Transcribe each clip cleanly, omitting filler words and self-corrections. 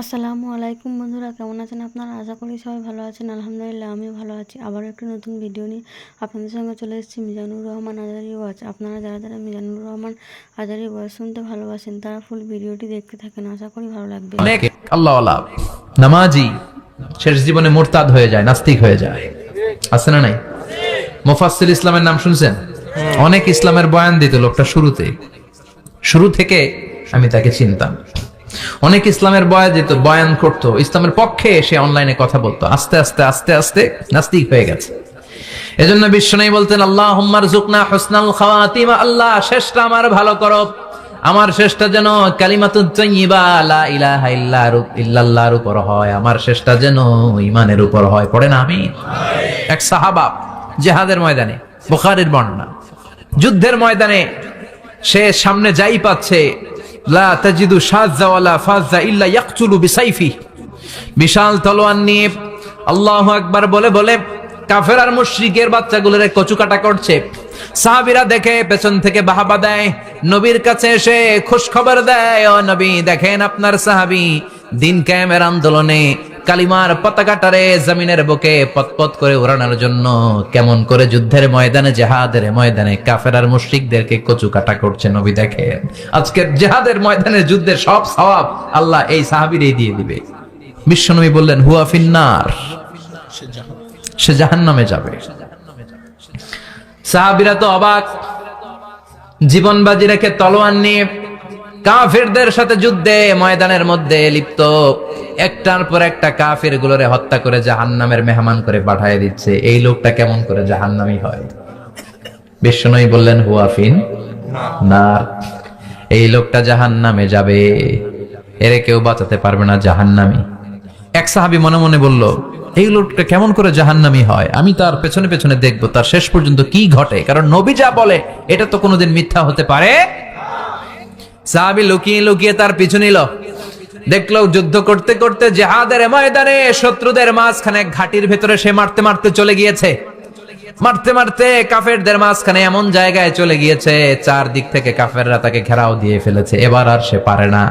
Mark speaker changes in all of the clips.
Speaker 1: আসসালামু আলাইকুম বন্ধুরা, কেমন আছেন আপনারা? আশা করি সবাই ভালো আছেন। আলহামদুলিল্লাহ আমিও ভালো আছি। আবারও একটি নতুন ভিডিও নিয়ে আপনাদের সঙ্গে চলে এসেছি মিজানুর রহমান আজারি ওয়াচ। আপনারা যারা যারা মিজানুর রহমান আজারি ওয়াচ শুনতে ভালোবাসেন তারা ফুল ভিডিওটি দেখতে থাকেন, আশা করি ভালো লাগবে।
Speaker 2: অনেক আল্লাহওয়ালা নামাজি শেষ জীবনে মুরতাদ হয়ে যায়, নাস্তিক হয়ে যায়, আছে না নাই? মুফাসসির ইসলামের নাম শুনছেন? অনেক ইসলামের বয়ান দিত লোকটা শুরু থেকে আমি তাকে চিনতাম। অনেক ইসলামের বয়ান করতো, ইসলামের পক্ষে সে অনলাইনে কথা বলতো। আস্তে আস্তে আস্তে আস্তে নাস্তিক হয়ে গেছে। এজন্য বিশ্বনবী বলতেন, আল্লাহুম্মা রযুকনা হুসনাল খাওয়াতিমা, আল্লাহ শেষটা আমার ভালো করো, আমার শেষটা যেন কালিমাতুত তাইয়্যিবা লা ইলাহা ইল্লাল্লাহর উপর হয়, আমার শেষটা যেন ঈমানের উপর হয়। পড়েন আমিন। এক সাহাবা জিহাদের ময়দানে, বুখারীর বর্ণনা, যুদ্ধের ময়দানে সে সামনে যাই পাচ্ছে, লা তাজিদু শাযযা ওয়ালা ফাযযা ইল্লা ইয়াকতুলু বিসাইফি, বিশাল তলোয়ার নিয়ে আল্লাহু আকবার বলে বলে কাফের আর মুশরিকের বাচ্চাগুলোরে কচুকাটা করছে। সাহাবীরা দেখে পেছন থেকে বাহাবা দেয়, নবীর কাছে এসে খুশ খবর দেয়, ও নবী দেখেন আপনার সাহাবী দিন কায়েমের আন্দোলনে কালিমার পতাকাটারে জমিনের বুকে পতপত করে উড়ানোর জন্য কেমন করে যুদ্ধের ময়দানে, জিহাদের ময়দানে কাফের আর মুশরিকদেরকে কচুকাটা করছে। নবী দেখেন আজকের জিহাদের ময়দানে যুদ্ধের সব সওয়াব আল্লাহ এই সাহাবীরই দিয়ে দিবে। বিশ্বনবী বললেন, হুয়া ফিন্নার, সে জাহান্নামে যাবে। সাহাবীরা তো অবাক, জীবন বাজি রেখে তলোয়ার নিয়ে কাফেরদের সাথে যুদ্ধে ময়দানের মধ্যে লিপ্ত, একটার পর একটা কাফের গুলোরে হত্যা করে জাহান্নামের মেহমান করে পাঠিয়ে দিচ্ছে। এই লোকটা কেমন করে জাহান্নামী হয়? বিশ্বনবী বললেন, হুয়া ফিন নার, এই লোকটা জাহান্নামে যাবে, এরে কেউ বাঁচাতে পারবে না, জাহান্নামী। এক সাহাবী মনে মনে বলল, এই লোকটা কেমন করে জাহান্নামী হয়, আমি তার পেছনে পেছনে দেখবো তার শেষ পর্যন্ত কি ঘটে, কারণ নবী যা বলে এটা তো কোনোদিন মিথ্যা হতে পারে। সাহাবী লুকিয়ে লুকিয়ে তার পিছু নিল, দেখলো যুদ্ধ করতে করতে জিহাদের ময়দানে শত্রুদের মাঝখানে ঘাটির ভেতরে সে মারতে মারতে চলে গিয়েছে, মারতে মারতে কাফেরদের মাঝখানে এমন জায়গায় চলে গিয়েছে চারদিক থেকে কাফেররা তাকে ঘেরাও দিয়ে ফেলেছে। এবার আর সে পারে না,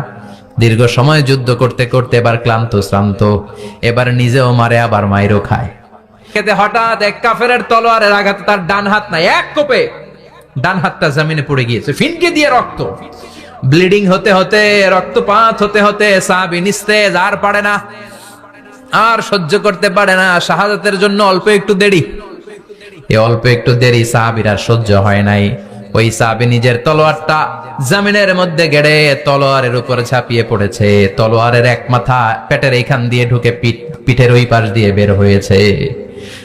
Speaker 2: দীর্ঘ সময় যুদ্ধ করতে করতে এবার ক্লান্ত শ্রান্ত, এবার নিজেও মারে আবার মাইরও খায়। হঠাৎ এক কাফেরের তলোয়ারের আঘাতে তার ডান হাত নাই, এক কোপে ডান হাতটা জমিনে পড়ে গিয়েছে, ফিনকে দিয়ে রক্ত, ব্লিডিং হতে হতে, রক্তপাত হতে হতে সাহাবী নিস্তেজ, আর পারে না, আর সহ্য করতে পারে না। শাহাদাতের জন্য অল্প একটু দেরি, এই অল্প একটু দেরি সাহাবীর আর সহ্য হয় নাই। ওই সাহাবী নিজের তলোয়ারটা জমিনের মধ্যে গেড়ে তলোয়ারের উপর ঝাঁপিয়ে পড়েছে। তলোয়ারের এক মাথা পেটের এইখান দিয়ে ঢুকে পিঠের ওই পাশ দিয়ে বের হয়েছে।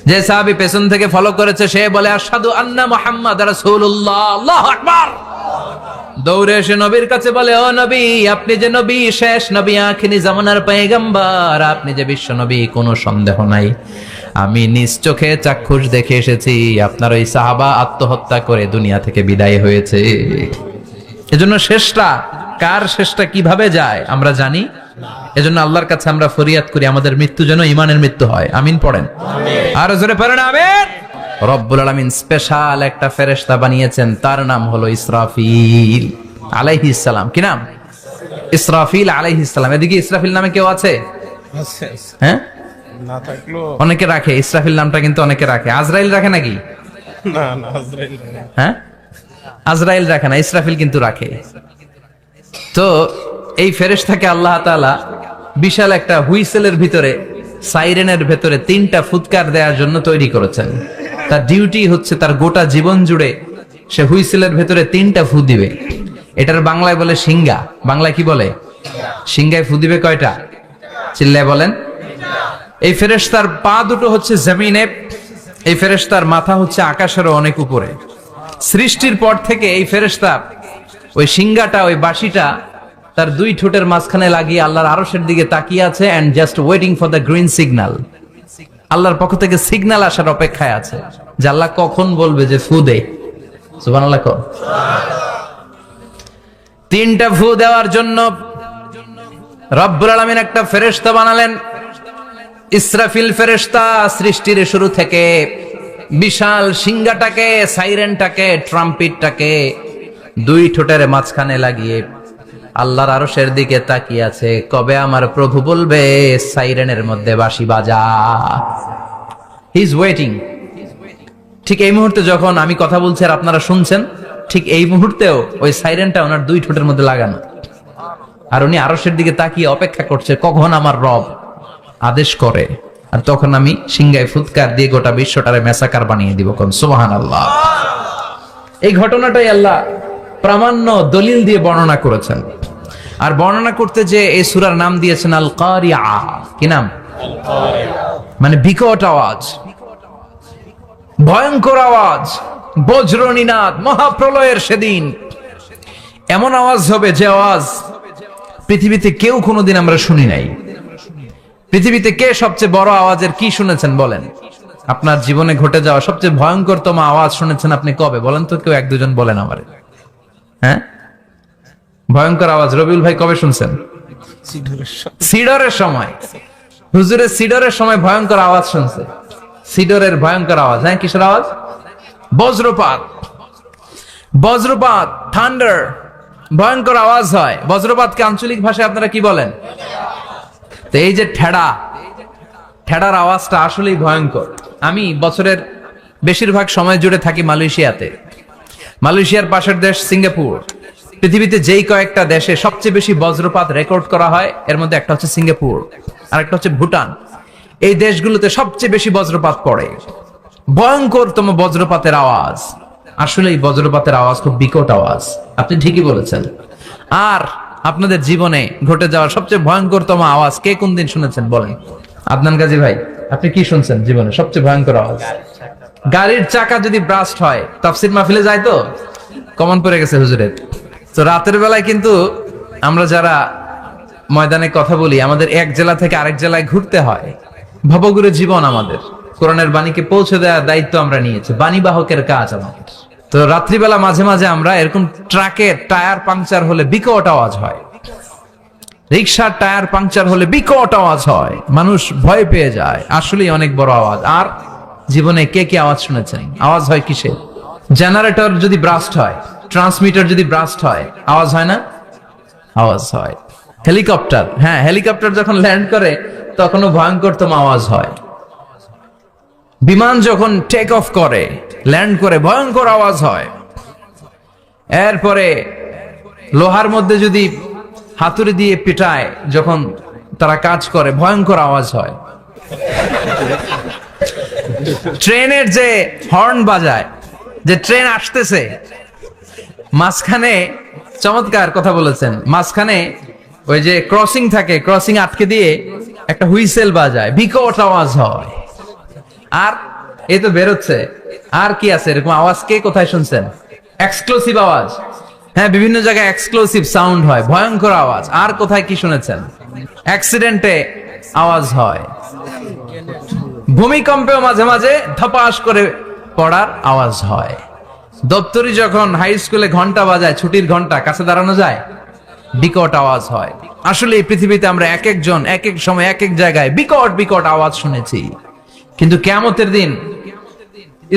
Speaker 2: যে সাহাবী পেছন থেকে ফলো করেছে সে বলে, আশহাদু আন্না মুহাম্মাদ রাসূলুল্লাহ, আল্লাহু আকবার। দৌড়ে এসে নবীর কাছে বলে, ও নবী, আপনি যে নবী, শেষ নবী, আখিরি জামানার পয়গম্বর, আপনি যে বিশ্ব নবী, কোনো সন্দেহ নাই, আমি নিজ চোখে চাক্ষুষ দেখে এসেছি আপনার ওই সাহাবা আত্মহত্যা করে দুনিয়া থেকে বিদায় হয়েছে। এজন্য শেষটা কার, শেষটা কিভাবে যায় আমরা জানি। এজন্য আল্লাহর কাছে আমরা ফরিয়াদ করি আমাদের মৃত্যু যেন ঈমানের মৃত্যু হয়। আমিন পড়েন, আর জোরে পড়েন আমিন। রব্বুল আলামিন স্পেশাল একটা ফেরেশতা বানিয়েছেন, তার নাম হলো ইসরাফিল আলাইহিস সালাম। কি নাম? ইসরাফিল আলাইহিস সালাম। এদিকে ইসরাফিল নামে কেউ আছে? হ্যাঁ,
Speaker 3: না থাকলো
Speaker 2: অনেকে রাখে ইসরাফিল নামটা, কিন্তু অনেকে রাখে। আজরাইল রাখে নাকি?
Speaker 3: না না, আজরাইল না।
Speaker 2: হ্যাঁ, আজরাইল রাখে না, ইসরাফিল কিন্তু রাখে। তো এই ফেরেশতাকে আল্লাহ তাআলা বিশাল একটা হুইসেলের ভিতরে, সাইরেনের ভেতরে 3টা ফুৎকার দেওয়ার জন্য তৈরি করেছেন। তার ডিউটি হচ্ছে তার গোটা জীবন জুড়ে সে হুইসেলের ভেতরে 3টা ফু দিবে। এটার বাংলায় বলে সিংগা। বাংলায় কি বলে? সিংগায় ফু দিবে কয়টা? চিল্লায় বলেন। এই ফেরেশতার পা দুটো হচ্ছে জমিনে, এই ফেরেশতার মাথা হচ্ছে আকাশেরও অনেক উপরে। সৃষ্টির পর থেকে এই ফেরেশতা ওই সিংগাটা, ওই বাঁশিটা তার 2 ঠোঁটের মাঝখানে লাগিয়ে আল্লাহর আরশের দিকে তাকিয়ে আছে, and just waiting for the green signal. আল্লাহর পক্ষ থেকে সিগন্যাল আসার অপেক্ষায় আছে যে আল্লাহ কখন বলবে যে ফু দে। সুবহানাল্লাহ। 3টা ফু দেওয়ার জন্য রব্বুল আলামিন একটা ফেরেশতা বানালেন, ইসরাফিল ফেরেশতা। সৃষ্টির শুরু থেকে বিশাল সিংগাটাকে, সাইরেনটাকে, ট্রাম্পিটটাকে 2 ঠোঁটের মাঝখানে লাগিয়ে আল্লাহর আরশের দিকে তাকিয়ে আছে, কবে আমার প্রভু বলবে সাইরেনের মধ্যে বাঁশি বাজা। He is waiting. ঠিক এই মুহূর্তে যখন আমি কথা বলছি আর আপনারা শুনছেন, ঠিক এই মুহূর্তেও ওই সাইরেনটা ওনার দুই ঠোঁটের মধ্যে লাগানো, আর উনি আরশের দিকে তাকিয়ে অপেক্ষা করছে কখন আমার রব আদেশ করে, আর তখন আমি সিংহায় ফুৎকার দিয়ে গোটা বিশ্বটারে মেসাকার বানিয়ে দিব। কোন সুবহানাল্লাহ। এই ঘটনাটাই আল্লাহ প্রামাণ্য দলিল দিয়ে বর্ণনা করেছেন। আর বর্ণনা করতে যে এই সূরার নাম দিয়েছেন আল কারিয়া। কি নাম? মানে বিকট আওয়াজ, ভয়ঙ্কর আওয়াজ, বজ্রনীনাদ, মহাপ্রলয়ের সেদিন এমন আওয়াজ হবে যে আওয়াজ পৃথিবীতে কেউ কোনোদিন আমরা শুনি নাই। পৃথিবীতে কে সবচেয়ে বড় আওয়াজের কি শুনেছেন বলেন? আপনার জীবনে ঘটে যাওয়া সবচেয়ে ভয়ঙ্করতম আওয়াজ শুনেছেন আপনি কবে বলেন তো? কেউ এক দুজন বলেন আমারে। হ্যাঁ, ভয়ঙ্কর আওয়াজ রবিউল ভাই কবে শুনছেন? সিডরের সময়। হুজুরের সিডরের সময় ভয়ঙ্কর আওয়াজ শুনছে। সিডরের ভয়ঙ্কর আওয়াজ। হ্যাঁ, কিসের আওয়াজ? বজ্রপাত। বজ্রপাত, থান্ডার, ভয়ঙ্কর আওয়াজ হয়। বজ্রপাতকে আঞ্চলিক ভাষায় আপনারা কি বলেন? তো এই যে ঠেড়ার আওয়াজটা আসলেই ভয়ঙ্কর। আমি বছরের বেশিরভাগ সময় জুড়ে থাকি মালয়েশিয়াতে। মালয়েশিয়ার পাশের দেশ সিঙ্গাপুর। পৃথিবীতে যেই কয়েকটা দেশে সবচেয়ে বেশি বজ্রপাত রেকর্ড করা হয় এর মধ্যে একটা হচ্ছে সিঙ্গাপুর, আর একটা হচ্ছে ভুটান। এই দেশগুলোতে সবচেয়ে বেশি বজ্রপাত পড়ে। ভয়ঙ্করতম বজ্রপাতের আওয়াজ। আসলে এই বজ্রপাতের আওয়াজ খুব বিকট আওয়াজ। আপনি ঠিকই বলেছেন। আর আপনাদের জীবনে ঘটে যাওয়া সবচেয়ে ভয়ঙ্করতম আওয়াজ কে কোন দিন শুনেছেন বলেন? আদনান গাজী ভাই, আপনি কি শুনছেন জীবনে সবচেয়ে ভয়ঙ্কর আওয়াজ? গাড়ির চাকা যদি ব্রাস্ট হয়, তাফসীর মাহফিলে যায় তো কমন পড়ে গেছে হুজুরের। তো রাতের বেলায় কিন্তু আমরা যারা ময়দানে কথা বলি, আমাদের এক জেলা থেকে আরেক জেলায় ঘুরতে হয়। ভবঘুরে জীবন আমাদের। কোরআনের বাণীকে পৌঁছে দেওয়ার দায়িত্ব আমরা নিয়েছি, বাণীবাহকের কাজ আমাদের। তো রাত্রিবেলা মাঝে মাঝে আমরা এরকম ট্রাকের টায়ার পাংচার হলে বিকট আওয়াজ হয়, রিক্সার টায়ার পাংচার হলে বিকট আওয়াজ হয়, মানুষ ভয় পেয়ে যায়। আসলেই অনেক বড় আওয়াজ। আর জীবনে কে কে আওয়াজ শুনেছেন? আওয়াজ হয় কিসে? জেনারেটর যদি ব্রাস্ট হয়, ট্রান্সমিটার যদি ব্রাস্ট হয়, আওয়াজ হয় না? আওয়াজ হয়। হেলিকপ্টার, হ্যাঁ, হেলিকপ্টার যখন ল্যান্ড করে তখনও ভয়ঙ্করতম আওয়াজ হয়। বিমান যখন টেক অফ করে, ল্যান্ড করে, ভয়ঙ্কর আওয়াজ হয়। এরপরে লোহার মধ্যে যদি হাতুড়ি দিয়ে পিটায়, যখন তারা কাজ করে, ভয়ঙ্কর আওয়াজ হয়। ট্রেনের যে হর্ন বাজায়, যে ট্রেন আসতেছে, মাঝখানে চমৎকার কথা বলেছেন, মাঝখানে ওই যে ক্রসিং থাকে, ক্রসিং আটকে দিয়ে একটা হুইসেল বাজায়, বিকট আওয়াজ হয়। আর এই তো বেরোচ্ছে। আর কি আছে এরকম আওয়াজ? কে কোথায় শুনছেন? এক্সক্লুসিভ আওয়াজ। হ্যাঁ, বিভিন্ন জায়গায় এক্সক্লুসিভ সাউন্ড হয়, ভয়ঙ্কর আওয়াজ। আর কোথায় কি শুনেছেন? অ্যাক্সিডেন্টে আওয়াজ হয়, ভূমিকম্পেও মাঝে মাঝে ধপাস করে পড়ার আওয়াজ হয়। দপ্তরি যখন হাই স্কুলে ঘন্টা বাজায়, ছুটির ঘন্টা, কাছে দাঁড়ানো যায়, বিকট আওয়াজ হয়। আসলে এই পৃথিবীতে আমরা এক একজন এক এক সময় এক এক জায়গায় বিকট বিকট আওয়াজ শুনেছি। কিন্তু কিয়ামতের দিন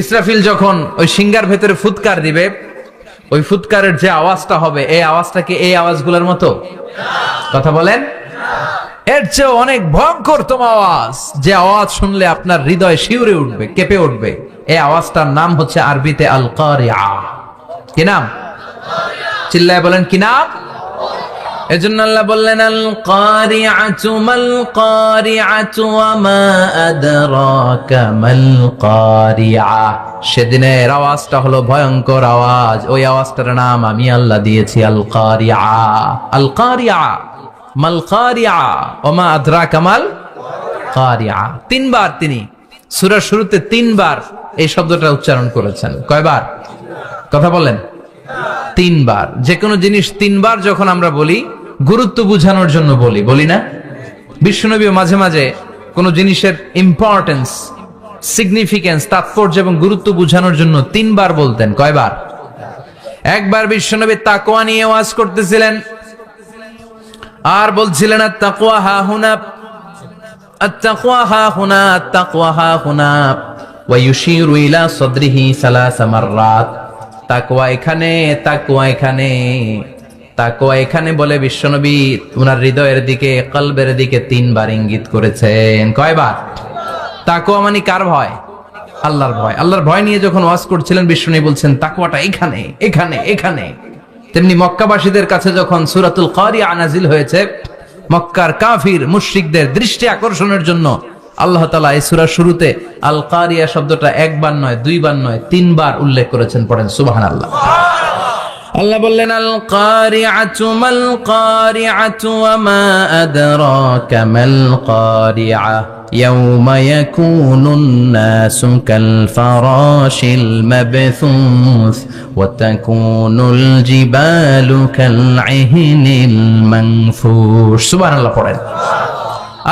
Speaker 2: ইসরাফিল যখন ওই সিংহার ভেতরে ফুৎকার দিবে, ওই ফুৎকারের যে আওয়াজটা হবে, এই আওয়াজটা কি এই আওয়াজগুলোর মতো? কথা বলেন। এর চেয়ে অনেক ভয়ঙ্করতম আওয়াজ, যে আওয়াজ শুনলে আপনার হৃদয় শিউরে উঠবে, কেঁপে উঠবে। এই আওয়াজটার নাম হচ্ছে আরবিতে আল কারিয়া। কি নাম? চিল্লায় বলেন কি নাম? এজন্য আল্লাহ বললেন আল কারিআতু মাল কারিআতু ওয়া মা আদরাকা মাল কারিআ। সেদিনের আওয়াজটা হলো ভয়ঙ্কর আওয়াজ। ওই আওয়াজটার নাম আমি আল্লাহ দিয়েছি আল কারিআ। আল কারিআ মাল কারিআ ওয়া মা আদরাকা মাল কারিআ। তিনবার তিনি সূরার শুরুতে তিনবার এই শব্দটা উচ্চারণ করেছেন। কয়বার? কথা বলেন। তিনবার। যে কোনো জিনিস তিনবার যখন আমরা বলি, গুরুত্ব বোঝানোর জন্য বলি, বলি না? বিশ্বনবী মাঝে মাঝে কোন জিনিসের ইম্পর্টেন্স, সিগনিফিকেন্স, তাৎপর্য এবং গুরুত্ব বোঝানোর জন্য তিনবার বলতেন। কয়বার? একবার বিশ্বনবী তাকওয়া নিয়ে ওয়াজ করতেছিলেন, আর বলছিলেন আত-তাকওয়া হা হুনা, আত-তাকওয়া হা হুনা, আত-তাকওয়া হা হুনা, ওয়া ইউশিরু ইলা সাদরিহি সালাসা মাররাত। তাকওয়া এখানে, তাকওয়া এখানে। তাকওয়া এখানে বলে বিশ্বনবী উনার হৃদয়ের দিকে, কলবের দিকে 3 বার ইঙ্গিত করেছেন। কয়বার? তাকওয়া মানে কার ভয়? আল্লাহর ভয়। আল্লাহর ভয় নিয়ে যখন ওয়াজ করছিলেন বিশ্বনবী বলছেন তাকওয়াটা এখানে এখানে এখানে। তেমনি মক্কাবাসীদের কাছে যখন সূরাতুল কারিয়া নাজিল হয়েছে, মক্কার কাফির মুশরিকদের দৃষ্টি আকর্ষণের জন্য আল্লাহ তাআলা এই সূরার শুরুতে আল কারিয়া শব্দটা 1 বার নয়, 2 বার নয়, 3 বার উল্লেখ করেছেন। পড়েন সুবহানাল্লাহ। আল্লাহ বললেন আল কারিআতু মাল কারিআতু ওয়া মা আদরাকা মাল কারিআ ইয়াউমা ইয়াকুনুন নাসু কাল ফারাশিল মাবথুস ওয়া তাকুনুল জিবালু কাল ইহনিল মানফুশ। সুবহানাল্লাহ পড়েন।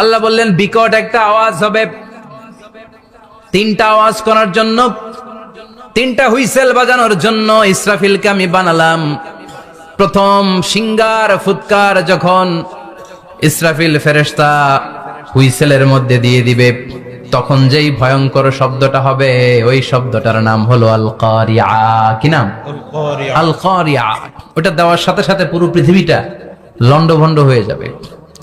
Speaker 2: আল্লাহ বললেন বিকট একটা আওয়াজ হবে, 3টা আওয়াজ করার জন্য, 3টা হুইসেল বাজানোর জন্য ইসরাফিলকে আমি বানালাম। প্রথম সিঙ্গার ফুৎকার যখন ইসরাফিল ফেরেশতা হুইসেলের মধ্যে দিয়ে দিবে, তখন যেই ভয়ঙ্কর শব্দটা হবে ওই শব্দটার নাম হলো আল কারিয়া। কি নাম? আল কারিয়া। ওটা দেওয়ার সাথে সাথে পুরো পৃথিবীটা লন্ডভন্ড হয়ে যাবে।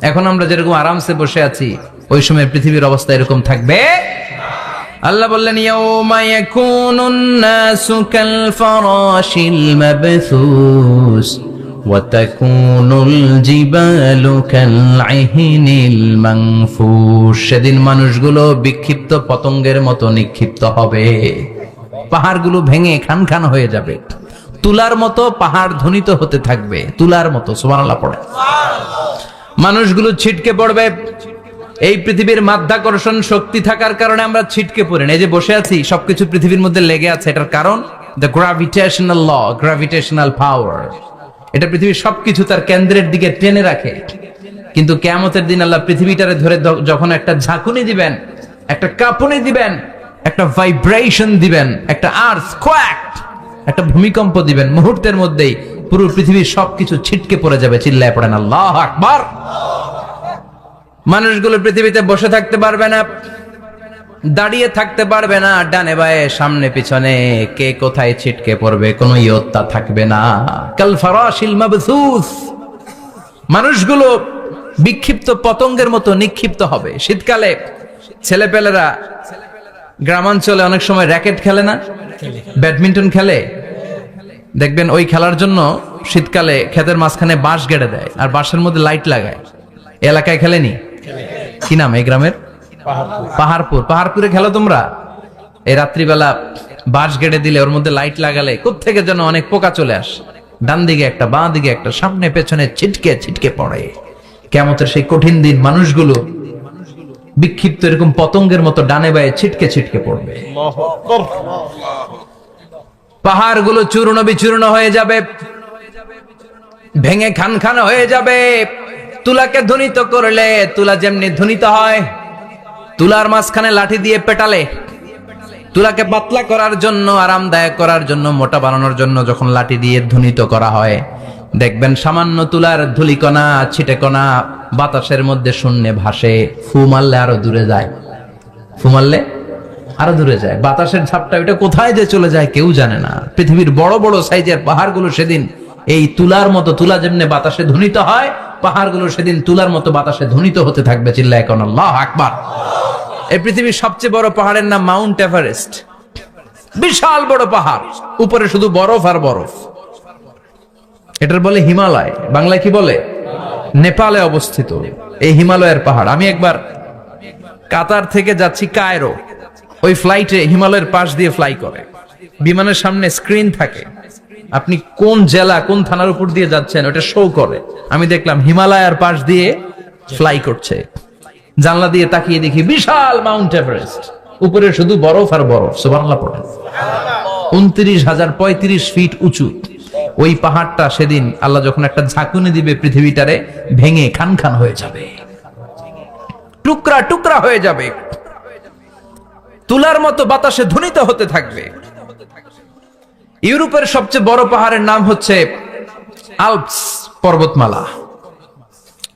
Speaker 2: এখন আমরা যেরকম আরামসে বসে আছি, ওই সময় পৃথিবীর অবস্থা এরকম থাকবে। আল্লাহ বললেন ইয়াউমা ইয়াকুনুন নাসু কাল ফারাশিল মাবথুস ওয়া তাকুনুল জিবালু কাল ইহনিল মানফুশ। সেদিন মানুষগুলো বিক্ষিপ্ত পতঙ্গের মতো নিক্ষিপ্ত হবে, পাহাড়গুলো ভেঙে খান খান হয়ে যাবে, তুলার মতো পাহাড় ধ্বনিত হতে থাকবে, তুলার মতো। সুবহানাল্লাহ পড়ে। মানুষগুলো ছিটকে পড়বে। এই পৃথিবীর মাধ্যাকর্ষণ শক্তি থাকার কারণে আমরা ছিটকে পড়ি না। এই যে বসে আছি, সবকিছু পৃথিবীর মধ্যে লেগে আছে। এটার কারণ দ্য গ্র্যাভিটেশনাল ল, গ্র্যাভিটেশনাল পাওয়ার। এটা পৃথিবীর সবকিছু তার কেন্দ্রের দিকে টেনে রাখে। কিন্তু কিয়ামতের দিন আল্লাহ পৃথিবীটারে ধরে যখন একটা ঝাঁকুনি দিবেন, একটা কাঁপুনি দিবেন, একটা ভাইব্রেশন দিবেন, একটা আর্থকোয়াক, একটা ভূমিকম্প দিবেন, মুহূর্তের মধ্যেই পুরো পৃথিবীর সবকিছু ছিটকে পড়ে যাবে। চিল্লায় পড়েন আল্লাহু আকবার। মানুষগুলো পৃথিবীতে বসে থাকতে পারবে না, দাঁড়িয়ে থাকতে পারবে না, ডানে বায়ে সামনে পিছনে কে কোথায় ছিটকে পড়বে কোনো ইয়ত্তা থাকবে না। কাল ফারাশিল মাবথুস। মানুষগুলো বিক্ষিপ্ত পতঙ্গের মতো নিক্ষিপ্ত হবে। শীতকালে ছেলেপেলেরা গ্রামাঞ্চলে অনেক সময় র্যাকেট খেলে না, ব্যাডমিন্টন খেলে। দেখবেন ওই খেলার জন্য শীতকালে ক্ষেতের মাঝখানে বাঁশ গেড়ে দেয় আর বাঁশের মধ্যে লাইট লাগায়। এলাকায় খেলেনি? কি নাম এই গ্রামের? পাহাড়পুর। পাহাড়পুরে খেলো তোমরা? এই রাত্রিবেলা বাঁশ গেড়ে দিলে ওর মধ্যে লাইট লাগালে কোত্থেকে যেন অনেক পোকা চলে আসে, ডান দিকে একটা, বাঁ দিকে একটা, সামনে পেছনে ছিটকে ছিটকে পড়ে। কিয়ামতের সেই কঠিন দিন মানুষগুলো বিক্ষিপ্ত এরকম পতঙ্গের মতো ডানে বায়ে ছিটকে ছিটকে পড়বে। পাহাড়গুলো চূর্ণ বিচূর্ণ হয়ে যাবে, ভেঙে খান খান হয়ে যাবে। তুলাকে ধ্বনিত করলে তুলা যেমনি ধ্বনিত হয়, তুলার মাঝখানে লাঠি দিয়ে পেটালে, তুলাকে পাতলা করার জন্য, আরামদায়ক করার জন্য, মোটা বানানোর জন্য যখন লাঠি দিয়ে ধ্বনিত করা হয়, দেখবেন সামান্য তুলার ধুলিকণা, ছিটেকণা বাতাসের মধ্যে শূন্যে ভাসে। ফু মারলে আরো দূরে যায়, ফু মারলে আরো দূরে যায়। বাতাসের ঝাপটা ওইটা কোথায় যে চলে যায় কেউ জানে না। পৃথিবীর বড় বড় সাইজের পাহাড়গুলো সেদিন এই তুলার মতো, তুলা যেমনি বাতাসে ধ্বনিত হয়, পাহাড়গুলো সেদিন তুলার মতো বাতাসে ধ্বনিত হতে থাকবে। চিল্লায় কোন আল্লাহু আকবার। এই পৃথিবীর সবচেয়ে বড় পাহাড়ের নাম মাউন্ট এভারেস্ট। বিশাল বড় পাহাড়, উপরে শুধু বরফ আর বরফ। এটার বলে হিমালয়। বাংলায় কি বলে? নেপালে অবস্থিত এই হিমালয়ের পাহাড়। আমি একবার কাতার থেকে যাচ্ছি কায়রো, ওই ফ্লাইটে হিমালয়ের পাশ দিয়ে ফ্লাই করে। বিমানের সামনে স্ক্রিন থাকে, আপনি কোন জেলা কোন থানার উপর দিয়ে যাচ্ছেন ওটা শো করে। আমি দেখলাম হিমালয়ের পাশ দিয়ে ফ্লাই করছে। জানলা দিয়ে তাকিয়ে দেখি বিশাল মাউন্ট এভারেস্ট, উপরে শুধু বরফ আর বরফ। সুবহানাল্লাহ পড়েন। 29,035 ফিট উঁচু ওই পাহাড়টা সেদিন আল্লাহ যখন একটা ঝাঁকুনি দিবে, পৃথিবীটারে ভেঙে খান খান হয়ে যাবে, টুকরা টুকরা হয়ে যাবে, তুলার মতো বাতাসে ধ্বনিত হতে থাকবে। ইউরোপের সবচেয়ে বড় পাহাড়ের নাম হচ্ছে আল্পস পর্বতমালা।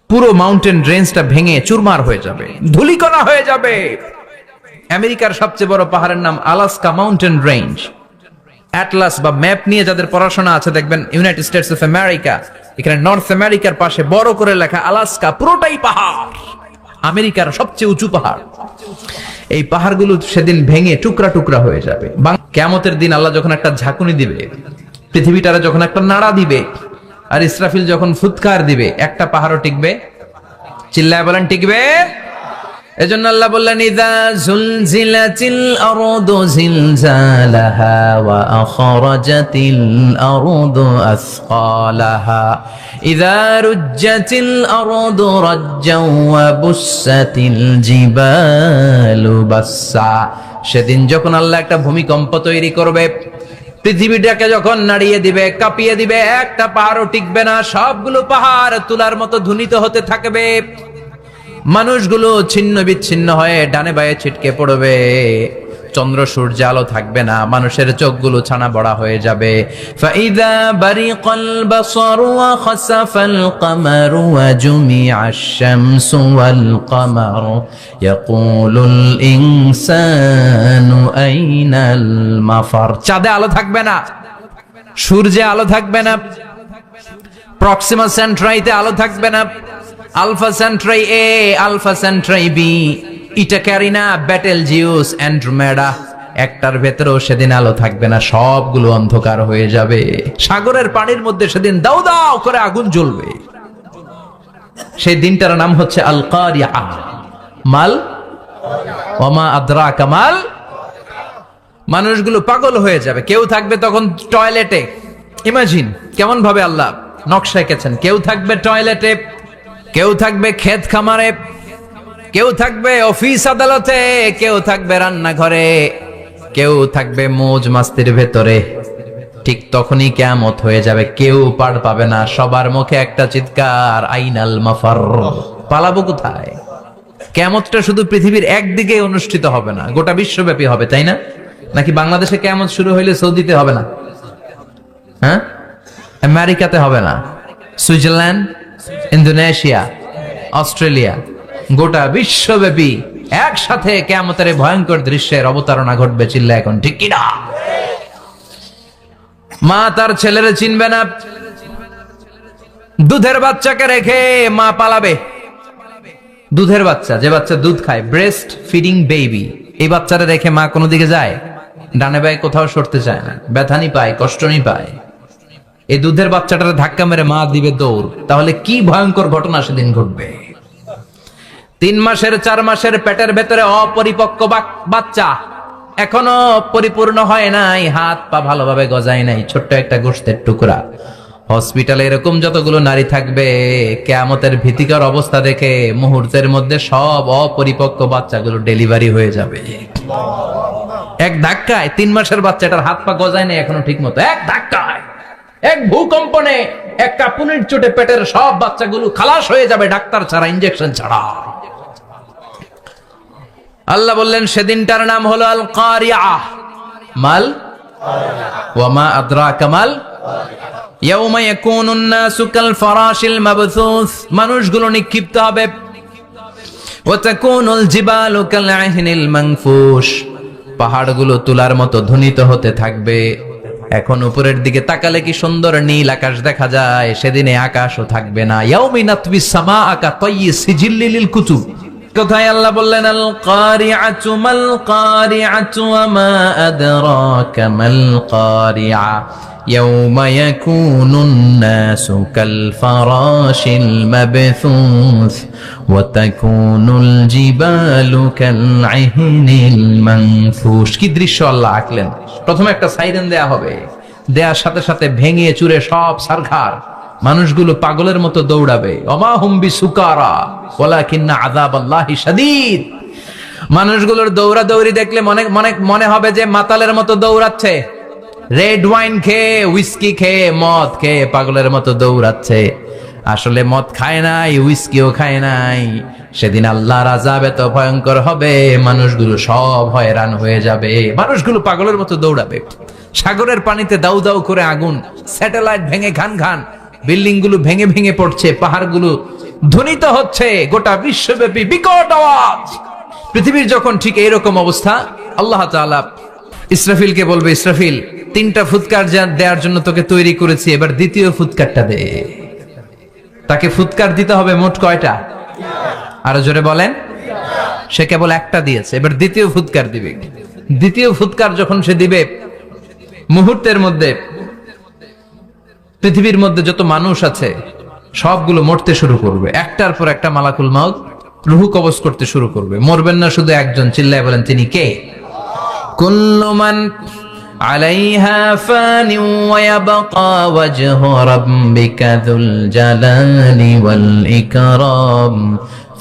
Speaker 2: পুরো মাউন্টেন রেঞ্জটা ভেঙে চুরমার হয়ে যাবে, ধূলিকণা হয়ে যাবে। আমেরিকার সবচেয়ে বড় পাহাড়ের নাম আলাস্কা মাউন্টেন রেঞ্জ। অ্যাটলাস বা ম্যাপ নিয়ে যাদের পড়াশোনা আছে দেখবেন ইউনাইটেড স্টেটস অফ আমেরিকা এখানে নর্থ আমেরিকার পাশে বড় করে লেখা আলাস্কা, পুরোটাই পাহাড়, আমেরিকার সবচেয়ে উঁচু পাহাড়। এই পাহাড়গুলো সেদিন ভেঙে টুকরা টুকরা হয়ে যাবে। কিয়ামতের দিন আল্লাহ যখন একটা ঝাঁকুনি দিবে, পৃথিবীটারে যখন একটা নাড়া দিবে, আর ইসরাফিল যখন ফুৎকার দিবে, একটা পাহাড়ও টিকবে? চিল্লায় বলেন টিকবে? এজন্য আল্লাহ বললেন, ইযা যুলজিলাতিল আরদু জিলজালাহা ওয়া আখরাজাতিল আরদু আসকালাহা ইযা রুজ্জাতিল আরদু রাজ্জাও ওয়া বুসাতিল জিবালু বাসসা। সেদিন যখন আল্লাহ একটা ভূমিকম্প তৈরি করবে, পৃথিবীটাকে যখন নাড়িয়ে দিবে, কাঁপিয়ে দিবে, একটা পাহাড়ও টিকবে না, সবগুলো পাহাড় তুলার মতো ধ্বনিত হতে থাকবে। মানুষগুলো ছিন্ন বিচ্ছিন্ন হয়ে ডানে বায়ে ছিটকে পড়বে, চন্দ্র সূর্য আলো থাকবে না, মানুষের চোখগুলো ছানা বড়া হয়ে যাবে। ফাইদা বারিকাল বাসারু ওয়া খাসাফাল কামারু ওয়া জুমিআশ শামসু ওয়াল কামারু ইয়াকুলুল ইনসানু আইনাল মাফার। চাঁদে আলো থাকবে না, সূর্যে আলো থাকবে না, প্রক্সিমা সেন্ট্রাইতে আলো থাকবে না, আলফা সেন্ট্রাই এ, আলফা সেন্ট্রাই বি, ইটা ক্যারিনা, ব্যাটেল জিউস, অ্যান্ড্রোমেডা, একটার ভেতরেও সেদিন আলো থাকবে না, সবগুলো অন্ধকার হয়ে যাবে। সাগরের পানির মধ্যে সেদিন দাউ দাউ করে আগুন জ্বলবে। সেই দিনটার নাম হচ্ছে আল কারিয়া। মাল ওয়ামা আদরাকা মাল। মানুষগুলো পাগল হয়ে যাবে। কেউ থাকবে তখন টয়লেটে, ইমাজিন কেমন ভাবে আল্লাহ নকশা এঁকেছেন। কেউ থাকবে টয়লেটে, কেউ থাকবে ক্ষেত খামারে, কেউ থাকবে অফিস আদালতে, কেউ থাকবে রান্নাঘরে, কেউ থাকবে মৌজ মাস্তির ভেতরে। ঠিক তখনই কিয়ামত হয়ে যাবে, কেউ পার পাবে না, সবার মুখে একটা চিৎকার, আইনাল মাফার। পালাবো কোথায়? কিয়ামতটা শুধু পৃথিবীর একদিকে অনুষ্ঠিত হবে না, গোটা বিশ্বব্যাপী হবে, তাই না? নাকি বাংলাদেশে কিয়ামত শুরু হইলে সৌদিতে হবে না? হ্যাঁ, আমেরিকাতে হবে না, সুইজারল্যান্ড, ইন্দোনেশিয়া, অস্ট্রেলিয়া, গোটা বিশ্বব্যাপী একসাথে কিয়ামতের ভয়ঙ্কর দৃশ্যের অবতারণা ঘটবে। চিল্লা এখন ঠিক কিনা? মা তার ছেলেরে চিনবে না, দুধের বাচ্চাকে রেখে মা পালাবে। দুধের বাচ্চা, যে বাচ্চা দুধ খায়, ব্রেস্ট ফিডিং বেবি, এই বাচ্চারা রেখে মা কোনো দিকে যায়? ডানে বায়ে কোথাও সরতে চায় না, ব্যথানি পায়, কষ্টনি পায়। এই দুধের বাচ্চাটার ধাক্কা মেরে মা দিবে দৌড়। তাহলে কি ভয়ঙ্কর ঘটনা সেদিন ঘটবে। 3 মাসের 4 মাসের পেটের ভেতরে অপরিপক্ক বাচ্চা, এখনো পরিপূর্ণ হয় নাই, হাত পা ভালোভাবে গজায় নাই, ছোট্ট একটা গোশতের টুকরা। হসপিটালে এরকম যতগুলো নারী থাকবে, কিয়ামতের ভীতিকর অবস্থা দেখে মুহূর্তের মধ্যে সব অপরিপক্ক বাচ্চাগুলো ডেলিভারি হয়ে যাবে। এক ধাক্কায় 3 মাসের বাচ্চাটার হাত পা গজায় নাই এখনো ঠিক মতো, এক ধাক্কায়, এক ভূকম্পনে, এক কাঁপুনির চোটে পেটের সব বাচ্চাগুলো খালাস হয়ে যাবে, ডাক্তার ছাড়া, ইনজেকশন ছাড়া। আল্লাহ বললেন সেদিনটার নাম হলো আল কারিয়া। মাল ওয়ামা আদরাকা মাল। ইয়াউমা ইয়াকুনুন নাসু কাল ফারাশিল মাবথুস, মানুষগুলো নিক্ষিপ্ত হবে। ওয়া তাকুনুল জিবালু কাল আহিনিল মানফুশ, পাহাড়গুলো তুলার মতো ধ্বনিত হতে থাকবে। এখন উপরের দিকে তাকালে কি সুন্দর নীল আকাশ দেখা যায়, সেদিনে আকাশও থাকবে না। ইয়াউমিন নাতবিস সামাআ কা তায়্যি সিজিল্লি লিল কুতুব। কোথায় আল্লাহ বললেন আল কারিআতু মাল কারিআতু ওয়া মা আদরাকা মাল কারিআ ইয়াউমা ইয়াকুনুন নাসু কাল ফারাশিল মাবথুস ওয়া তাকুনুল জিবালু কাল আহিনিল মানফুশ। কি দৃশ্য আল্লাহ আঁকলেন। প্রথমে একটা সাইরেন দেয়া হবে, দেয়ার সাথে সাথে ভেঙে চুরে সব সারখার, মানুষগুলো পাগলের মতো দৌড়াবে। ওমা হুম বিসুকারা ওয়ালাকিন্না আযাবাল্লাহি শাদীদ। মানুষগুলোর দৌড়াদৌড়ি দেখলে মনে হবে যে মাতালের মতো দৌড়াচ্ছে, রেড ওয়াইন খেয়ে, হুইস্কি খেয়ে, মদ খেয়ে পাগলের মতো দৌড়াচ্ছে। আসলে মদ খায় নাই, হুইস্কিও খায় নাই। সেদিন আল্লাহর আযাব এত ভয়ঙ্কর হবে, মানুষগুলো সব হয়রান হয়ে যাবে, মানুষগুলো পাগলের মতো দৌড়াবে। সাগরের পানিতে দাউ দাউ করে আগুন, স্যাটেলাইট ভেঙে খান খান, বিল্ডিং গুলো ভেঙে ভেঙে পড়ছে, পাহাড়গুলো ধ্বনিত হচ্ছে, গোটা বিশ্বব্যাপী বিকট আওয়াজ। পৃথিবীর যখন ঠিক এইরকম অবস্থা, আল্লাহ তাআলা ইসরাফিলকে বলবে, ইসরাফিল 3টা ফুৎকার দেওয়ার জন্য তোকে তৈরি করেছি, এবার দ্বিতীয় ফুৎকারটা দে। তাকে ফুৎকার দিতে হবে মোট কয়টা? আরো জোরে বলেন। সে কেবল একটা দিয়েছে, এবার দ্বিতীয় ফুৎকার দিবে। দ্বিতীয় ফুৎকার যখন সে দিবে, মুহূর্তের মধ্যে পৃথিবীর মধ্যে যত মানুষ আছে সবগুলো মরতে শুরু করবে, একটার পর একটা মালাকুল মাউত রুহু কবজ করতে শুরু করবে। মরবেন না শুধু একজন, চিল্লায় বলেন তিনি কে? কুল্লু মান আলাইহা ফানি ওয়া ইয়াবকা ওয়াজহু রাব্বিকা যুল জালালি ওয়াল ইকরাম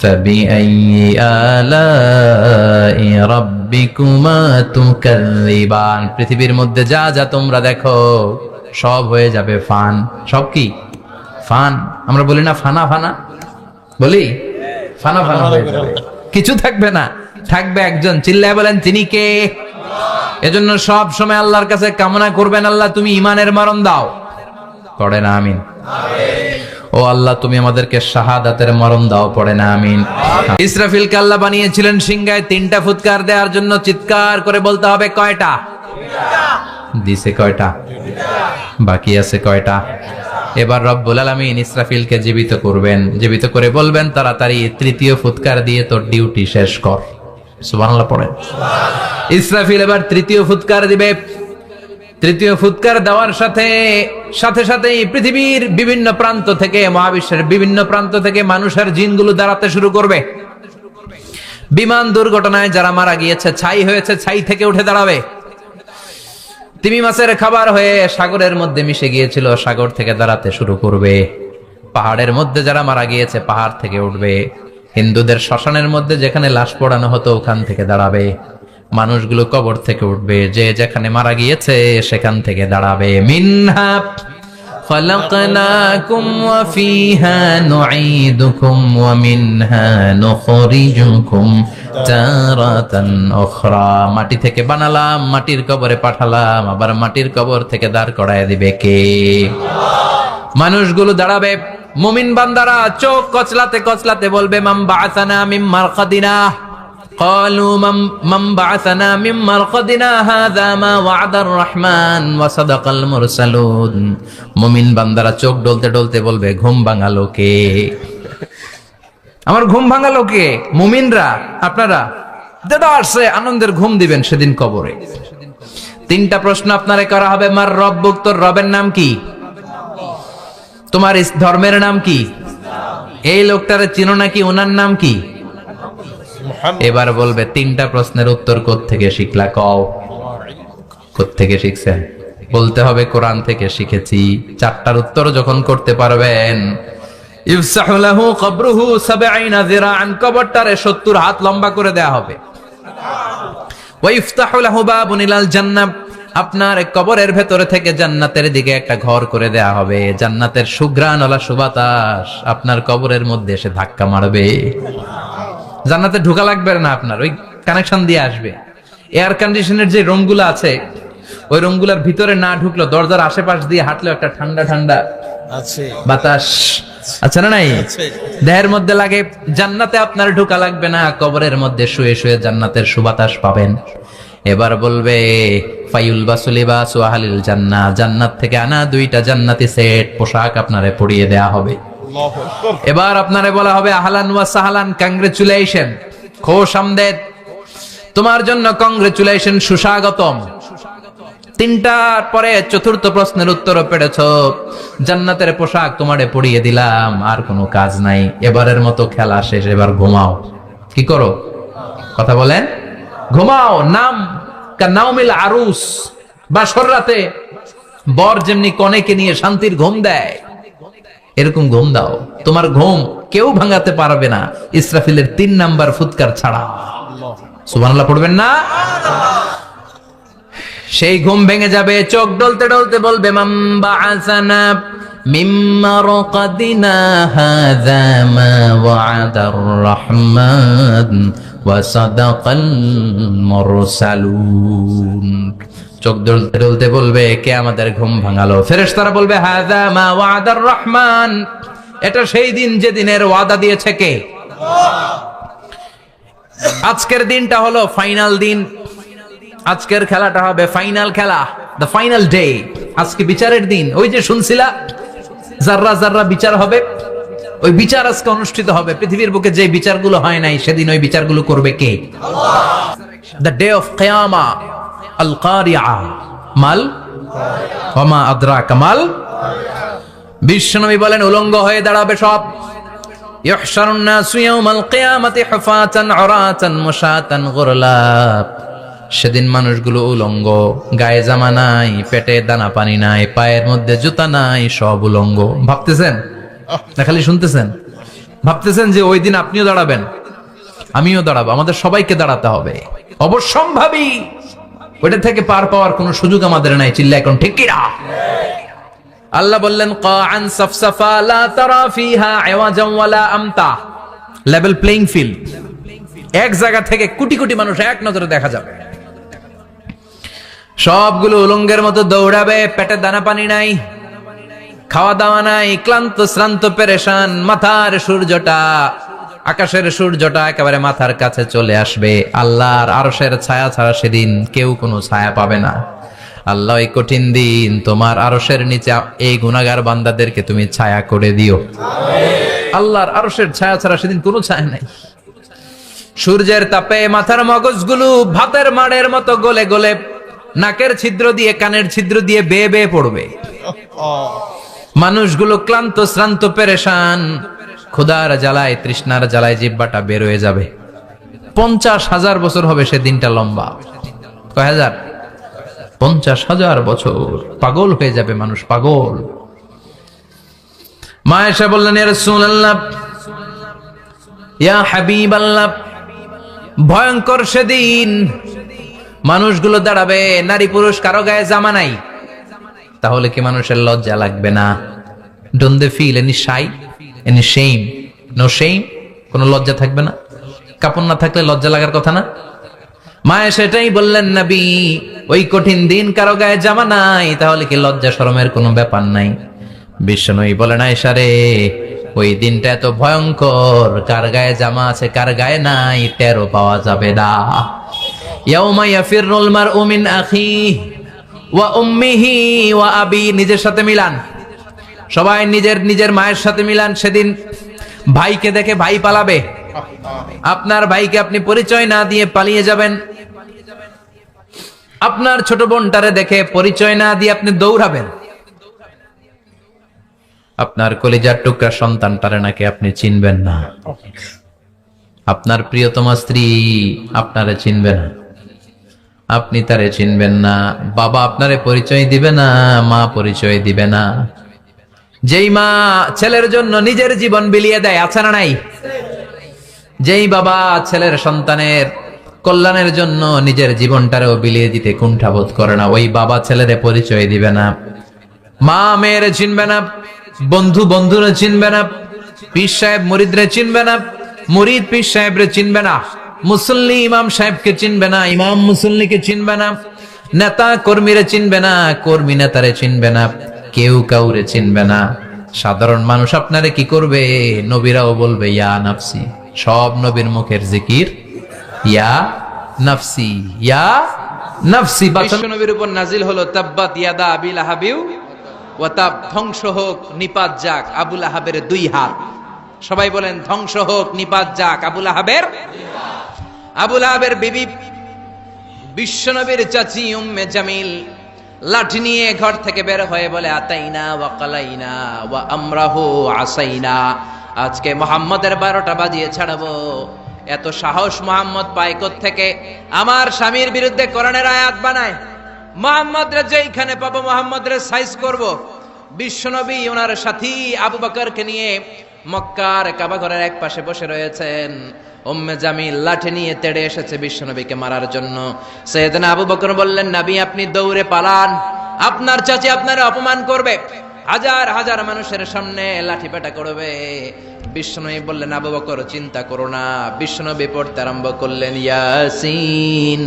Speaker 2: ফাবিআইয়ি আলাই রাব্বিকুমা তুকাযযিবান। পৃথিবীর মধ্যে যা যা তোমরা দেখো সব হয়ে যাবে ফান। সব কি? ফান। আমরা বলি না ফানা ফানা, বলি ফানা ফানা হয়ে যাবে, কিছু থাকবে না, থাকবে একজন, চিল্লায় বলেন তিনি কে? এজন্য সব সময় আল্লাহর কাছে কামনা করবেন, আল্লাহ তুমি ঈমানের মরণ দাও। পড়ে না আমিন? ও আল্লাহ তুমি আমাদেরকে শাহাদাতের মরণ দাও। পড়ে না আমিন? ইসরাফিলকে আল্লাহ বানিয়েছিলেন সিংহায় 3টা ফুৎকার দেওয়ার জন্য। চিৎকার করে বলতে হবে কয়টা? দিছে কয়টা? বাকি আছে কয়টা? এবার রব্বুল আলামিন ইসরাফিলকে জীবিত করবেন, জীবিত করে বলবেন তাড়াতাড়ি 3য় ফুৎকার দিয়ে তোর ডিউটি শেষ কর। সুবহানাল্লাহ পড়েন। ইসরাফিল এবার 3য় ফুৎকার দিবে। 3য় ফুৎকার দেওয়ার সাথে সাথেই পৃথিবীর বিভিন্ন প্রান্ত থেকে, মহাবিশ্বের বিভিন্ন প্রান্ত থেকে মানুষের জিনগুলো দাঁড়াতে শুরু করবে। বিমান দুর্ঘটনায় যারা মারা গিয়েছে, ছাই হয়েছে, ছাই থেকে উঠে দাঁড়াবে। তিমি মাছের খাবার হয়ে সাগরের মধ্যে মিশে গিয়েছিল, সাগর থেকে দাঁড়াতে শুরু করবে। পাহাড়ের মধ্যে যারা মারা গিয়েছে, পাহাড় থেকে উঠবে। হিন্দুদের শ্মশানের মধ্যে যেখানে লাশ পোড়ানো হতো, ওখান থেকে দাঁড়াবে। মানুষগুলো কবর থেকে উঠবে, যে যেখানে মারা গিয়েছে সেখান থেকে দাঁড়াবে। মিনহা খালাকনাকুম ওয়া ফিহা নুঈদুকুম ওয়া মিনহা নুখরিজুকুম তারাতান উখরা। মাটি থেকে বানালাম, মাটির কবরে পাঠালাম, আবার মাটির কবর থেকে দাঁড় করায় দিবে কে? মানুষগুলো দাঁড়াবে। মুমিন বান্দারা চোখ কচলাতে কচলাতে বলবে মান বাআসানা মিন মারকাদিনা। قالوا من بعثنا من مرقدنا هذا ما وعد الرحمن وصدق المرسلون। মুমিন বান্দারা চোখ ডলতে ডলতে বলবে ঘুম ভাঙালো কে? আমার ঘুম ভাঙালো কে? মুমিনরা, আপনারা দাদা আসছে আনন্দের ঘুম দিবেন সেদিন কবরে। 3টা প্রশ্ন আপনারে করা হবে। মার রব্বুক, তোর রবের নাম কি? তোমার ধর্মের নাম কি? এই লোকটারে চিনো নাকি? ওনার নাম কি? এবার বলবে 3টা প্রশ্নের উত্তর কোত্থেকে শিখলা? কও কোত্থেকে শিখছেন? বলতে হবে কোরআন থেকে শিখেছি। 4টার উত্তর যখন করতে পারবেন, ইফসাহু লাহু কবরুহু 70 যিরাআন, কবরটারে 70 হাত লম্বা করে দেয়া হবে। ওয়া ইফতাহু লাহু বাবুন ইলাল জান্নাহ, আপনার কবরের ভেতরে থেকে জান্নাতের দিকে একটা ঘর করে দেয়া হবে। জান্নাতের সুঘ্রাণওয়ালা সুবাতাস আপনার কবরের মধ্যে এসে ধাক্কা মারবে। জান্নাতে ঢোকা লাগবে না, আপনার ওই কানেকশন দিয়ে আসবে। এয়ার কন্ডিশনের যে রুমগুলো আছে, ওই রুমগুলোর ভিতরে না ঢুকলো, দরজার আশেপাশ দিয়ে হাঁটলেও একটা ঠান্ডা ঠান্ডা আছে বাতাস আছে না নাই? দেহের মধ্যে লাগে। জান্নাতে আপনার ঢোকা লাগবে না, কবরের মধ্যে শুয়ে শুয়ে জান্নাতের সুবাতাস পাবেন। এবার বলবে ফায়ুলবাসু লিবাসু আহলিল জান্নাহ, জান্নাত থেকে আনা 2টা জান্নাতি সেট পোশাক আপনারে পরিয়ে দেয়া হবে। এবার আপনারে বলা হবে আহলান ওয়া সাহলান, কংগ্রেচুলেশন, খোশামদেদ, তোমার জন্য কংগ্রেচুলেশন, সুস্বাগতম। 3টার পরে 4র্থ প্রশ্নের উত্তরও পেরেছো। জান্নাতের পোশাক তোমারে পরিয়ে দিলাম, আর কোনো কাজ নাই, এবারের মতো খেলা শেষ, এবার ঘুমাও। কি করো? কথা বলেন। ঘুমাও। নাম কানাউমিল আরুস, বাসর রাতে বর যেমনি কনেকে নিয়ে শান্তির ঘুম দেয়, এরকম ঘুম দাও। তোমার ঘুম কেউ ভাঙাতে পারবে না ইসরাফিলের 3 নাম্বার ফুৎকার ছাড়া। সুবহানাল্লাহ পড়বেন না? সেই ঘুম ভেঙে যাবে। চোখ ডলতে ডলতে বলবে মান বাআসানা মিন মারকাদিনা হাযা মা ওয়া'দার রহমান ওয়া সাদাকাল মুরসালুন। চোখ ডলতে ডলতে বলবে কে আমাদের ঘুম ভাঙালো? ফেরেশতারা বলবে হাযা মা ওয়া'দার রহমান, এটা সেই দিন যে দিনের ওয়াদা দিয়েছে কে? আজকের দিনটা হলো ফাইনাল দিন। আজকের খেলাটা হবে ফাইনাল খেলা, দ্য ফাইনাল ডে। আজকে বিচারের দিন। ওই যে শুনছিলা জাররা জাররা বিচার হবে, ওই বিচার আজকে অনুষ্ঠিত হবে। পৃথিবীর বুকে যে বিচারগুলো হয় নাই সেদিন ওই বিচারগুলো করবে কে? দ্য ডে অফ কিয়ামা, আল কারিআ, মাল ওয়া মা আদরাকা মাল। বিশ্বনবী বলেন উলঙ্গ হয়ে দাঁড়াবে সব। ইহশারুন নাসু ইয়াউমাল কিয়ামাতি হুফাতান উরাতান মুশাতান গুরলা। সেদিন মানুষগুলো উলঙ্গ, গায়ে জামা নাই, পেটে দানা পানি নাই, পায়ের মধ্যে জুতা নাই, সব উলঙ্গ। ভাবতেছেন না খালি শুনতেছেন? ভাবতেছেন যে ওই দিন আপনিও দাঁড়াবেন, আমিও দাঁড়াবো, আমাদের সবাইকে দাঁড়াতে হবে। অবশ্যম্ভাবী। ওইটা থেকে পার পাওয়ার কোনো সুযোগ আমাদের নাই। চিল্লা এখন ঠিক কিনা? আল্লাহ বললেন কাআন সাফসাফা লা তারা ফিহা আওয়াজান ওয়ালা আমতা। Level playing field. এক জায়গা থেকে কোটি কোটি মানুষ এক নজরে দেখা যাবে। সবগুলো উলঙ্গের মতো দৌড়াবে, পেটে দানা পানি নাই, খাওয়া দাওয়া নাই, ক্লান্ত শ্রান্ত পেরেশান। মাথার সূর্যটা, আকাশের সূর্যটা একেবারে মাথার কাছে চলে আসবে। আল্লাহর আরশের ছায়া ছাড়া সেদিন কেউ কোনো ছায়া পাবে না। আল্লাহ এই কঠিন দিন তোমার আরশের নিচে এই গুনাহগার বান্দাদেরকে তুমি ছায়া করে দিও। আল্লাহর আরশের ছায়া ছাড়া সেদিন কোনো ছায়া নাই। সূর্যের তাপে মাথার মগজগুলো ভাতের মাড়ের মতো গলে গলে নাকের ছিদ্র দিয়ে কানের ছিদ্র দিয়ে বেয়ে বেয়ে পড়বে। মানুষগুলো ক্লান্ত শ্রান্ত পেরেশান, ক্ষুধার জ্বালায় তৃষ্ণার জ্বালায় জিহ্বাটা বের হয়ে যাবে। 50,000 বছর হবে সে দিনটা লম্বা। কয় হাজার? 50,000 বছর। পাগল হয়ে যাবে মানুষ, পাগল। মা আয়েশা বললেন ইয়া রাসূলুল্লাহ, ইয়া হাবিবাল্লাহ, ভয়ঙ্কর সেদিন মানুষগুলো দাঁড়াবে, নারী পুরুষ কারো গায়ে জামা নাই। তাহলে কি মানুষের লজ্জা লাগবে না? Don't they feel any shy, any shame? No shame. কোনো লজ্জা থাকবে না? কাপড় না থাকলে লজ্জা লাগার কথা না? মায়ে সেটাই বললেন নবী, ওই কঠিন দিন কারো গায়ে জামা নাই, তাহলে কি লজ্জা শরমের কোনো ব্যাপার নাই? বিশ্বনবী বলেন আয়েশা রে, ওই দিনটা এত ভয়ঙ্কর, কার গায়ে জামা আছে কার গায়ে নাই টেরও পাওয়া যাবে না। ইয়াউমা ইয়াফিরুল মারউ মিন আখিহি ওয়া উম্মিহি ওয়া আবি। নিজের সাথে মিলান, সবাই নিজের নিজের মায়ের সাথে মিলান। সেদিন ভাইকে দেখে ভাই পালাবে। আপনার ভাইকে আপনি পরিচয় না দিয়ে পালিয়ে যাবেন। আপনার ছোট বোনটারে দেখে পরিচয় না দিয়ে আপনি দৌড়াবেন। আপনার কলিজার টুকরা সন্তানটারে নাকি আপনি চিনবেন না। আপনার প্রিয়তমা স্ত্রী আপনারে চিনবে না, আপনি তারে চিনবেন না। বাবা আপনারে পরিচয় দিবে না, মা পরিচয় দিবে না। যেই মা ছেলের জন্য নিজের জীবন বিলিয়ে দেয়, আছে না নাই? যেই বাবা ছেলের সন্তানের কল্যাণের জন্য নিজের জীবনটারেও বিলিয়ে দিতে কুণ্ঠাবোধ করে না, ওই বাবা ছেলেরে পরিচয় দিবে না। মা মেয়েরে চিনবে না, বন্ধু বন্ধুরে চিনবে না, পীর সাহেব মুরিদরে চিনবে না, মুরিদ পীর সাহেবরে চিনবে না, মুসল্লি ইমাম সাহেবকে চিনবে না, ইমাম মুসল্লিকে চিনবে না, নেতা কর্মীরে চিনবে না, কর্মী নেতারে চিনবে না, কেউ কাউরে চিনবে না। সাধারণ মানুষ আপনারে কি করবে? নবীরাও বলবে ইয়া নাফসি। সব নবীর মুখের জিকির ইয়া নাফসি, ইয়া নাফসি। বিশ্ব নবীর উপর নাজিল হলো তাব্বাত ইয়াদা আবি লাহাবিউ ওয়া তাব। ধ্বংস হোক, নিপাত যাক আবু লাহাবের 2 হাত। সবাই বলেন ধ্বংস হোক, নিপাত যাক আবু লাহাবের। আবু লাহাবের বিবি বিশ্বনবীর চাচি উম্মে জামিল লাঠি নিয়ে ঘর থেকে বের হয়ে বলে আতাইনা ওয়া কালাইনা ওয়া আমরাহু আসাইনা। আজকে মুহাম্মদের 12টা বাজিয়ে ছাড়াবো। এত সাহস মুহাম্মদ পায় কোত্থেকে? আমার স্বামীর বিরুদ্ধে কোরআনের আয়াত বানায়। মুহাম্মদরে যেইখানে পাবো মুহাম্মদরে সাইজ করব। বিশ্বনবী ওনার সাথী আবু বকরকে নিয়ে মক্কার কাবা ঘরের এক পাশে বসে রয়েছেন। উম্মে জামিল লাঠি নিয়ে তেড়ে এসেছে বিশ্বনবীকে মারার জন্য। সাইয়েদনা আবু বকর বললেন, নবী আপনি দৌড়ে পালান, আপনার চাচি আপনারে অপমান করবে, হাজার হাজার মানুষের সামনে লাঠি পেটা করবে। বিশ্বনবী বললেন, আবু বকর চিন্তা করো না। বিশ্বনবী পড়তে আরম্ভ করলেন ইয়াসিন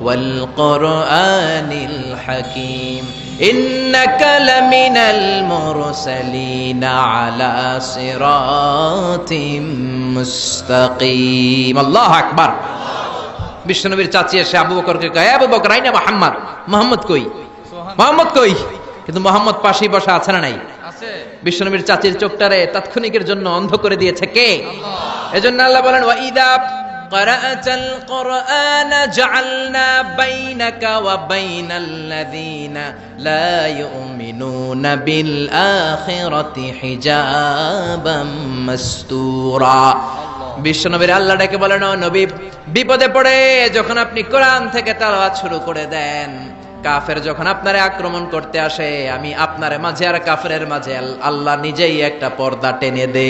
Speaker 2: ওয়াল কুরআনিল হাকীম ইন্নাকা লামিনাল মুরসালিনা আলা সিরাতিম মুস্তাকিম। আল্লাহু আকবার। বিশ্বনবীর চাচি এসে আবু বকরকে কয়, আবু বকর আইনা মুহাম্মদ, মুহাম্মদ কই? মুহাম্মদ কই? কিন্তু মুহাম্মদ পাশেই বসা আছে না নাই? আছে। বিশ্বনবীর চাচির চোখটারে তাৎক্ষণিকের জন্য অন্ধ করে দিয়েছে কে? এজন্য আল্লাহ বলেন ওয়াইদা ক্বারাআতাল কুরআন জাআলনা বাইনাকা ওয়া বাইনাল্লাযীনা লা ইউমিনুনা বিল আখিরাতি হিজাবাম মাসতুরা। বিশ্বনবীর আল্লাহ ডেকে বলেন, ও নবী, বিপদে পড়ে যখন আপনি কোরআন থেকে তেলাওয়াত শুরু করে দেন, কাফের যখন আপনারে আক্রমণ করতে আসে, আমি আপনার মাঝে আর কাফেরের মাঝে আল্লাহ নিজেই একটা পর্দা টেনে দে।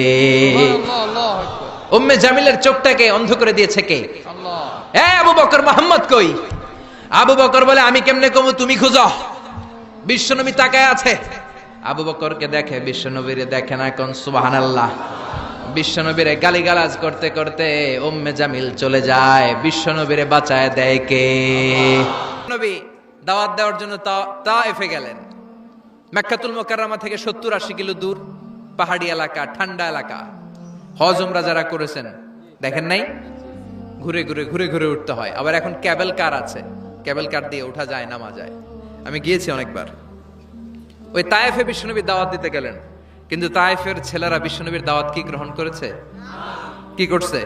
Speaker 2: উম্মে জামিলের চোখটাকে অন্ধ করে দিয়েছে কে? আল্লাহ। আবু বকর মুহাম্মদ কই? আবু বকর বলে, আমি কেমনে কমু, তুমি খুঁজো। বিশ্বনবী তাকায় আছে, আবু বকরকে দেখে, বিশ্বনবীরে দেখে না। কোন সুবহানাল্লাহ। বিশ্বনবীরে গালিগালাজ করতে করতে উম্মে জামিল চলে যায়, বিশ্বনবীরে বাঁচায় দেয় কে? নবী দাওয়াত দেওয়ার জন্য তায়েফে গেলেন। মক্কাতুল মুকাররমা থেকে 70-80 কিলো দূর, পাহাড়ি এলাকা, ঠান্ডা এলাকা। হজ উমরা যারা করেছেন দেখেন নাই, ঘুরে ঘুরে ঘুরে ঘুরে উঠতে হয়। আবার এখন ক্যাবেল কার আছে, ক্যাবেল কার দিয়ে ওঠা যায়, নামা যায়। আমি গিয়েছি অনেকবার। ওই তায়েফে বিশ্বনবীর দাওয়াত দিতে গেলেন, কিন্তু তায়েফের ছেলেরা বিশ্বনবীর দাওয়াত কি গ্রহণ করেছে? কি করছে?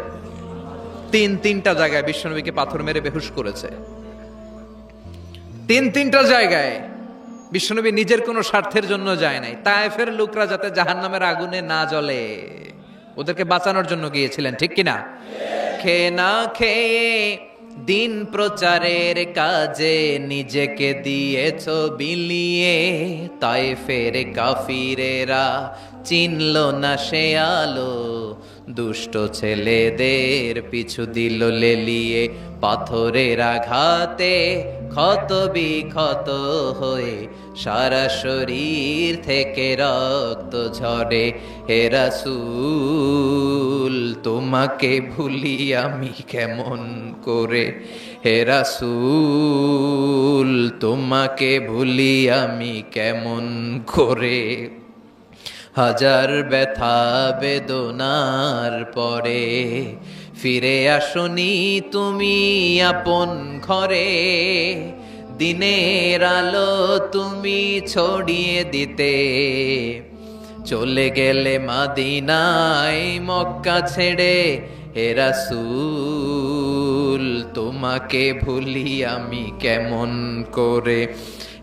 Speaker 2: তিনটা জায়গায় বিশ্বনবীকে পাথর মেরে বেহুশ করেছে। তিনটা জায়গায় বিশ্বনবী নিজের কোনো স্বার্থের জন্য যায় নাই, তায়েফের লোকরা যাতে জাহান্নামের আগুনে না জ্বলে ওদেরকে বাঁচানোর জন্য গিয়েছিলেন, ঠিক কিনা? খেয়ে না খেয়ে দিন প্রচারের কাজে নিজেকে দিয়েছ বিলিয়ে, তায়েফের কাফিরেরা চিনল না সে আলো, দুষ্ট ছেলেদের পিছু দিল লেলিয়ে, পাথরের আঘাতে ক্ষত বিক্ষত হয়ে সারা শরীর থেকে রক্ত ঝরে। হে রাসূল তোমাকে ভুলি আমি কেমন করে, হে রাসূল তোমাকে ভুলি আমি কেমন করে। হাজার ব্যথা বেদনার পরে ফিরে আসনি তুমি আপন ঘরে, দিনের আলো তুমি ছড়িয়ে দিতে, চলে গেলে মদিনায় মক্কা ছেড়ে। হে রাসূল তোমাকে ভুলি আমি কেমন করে,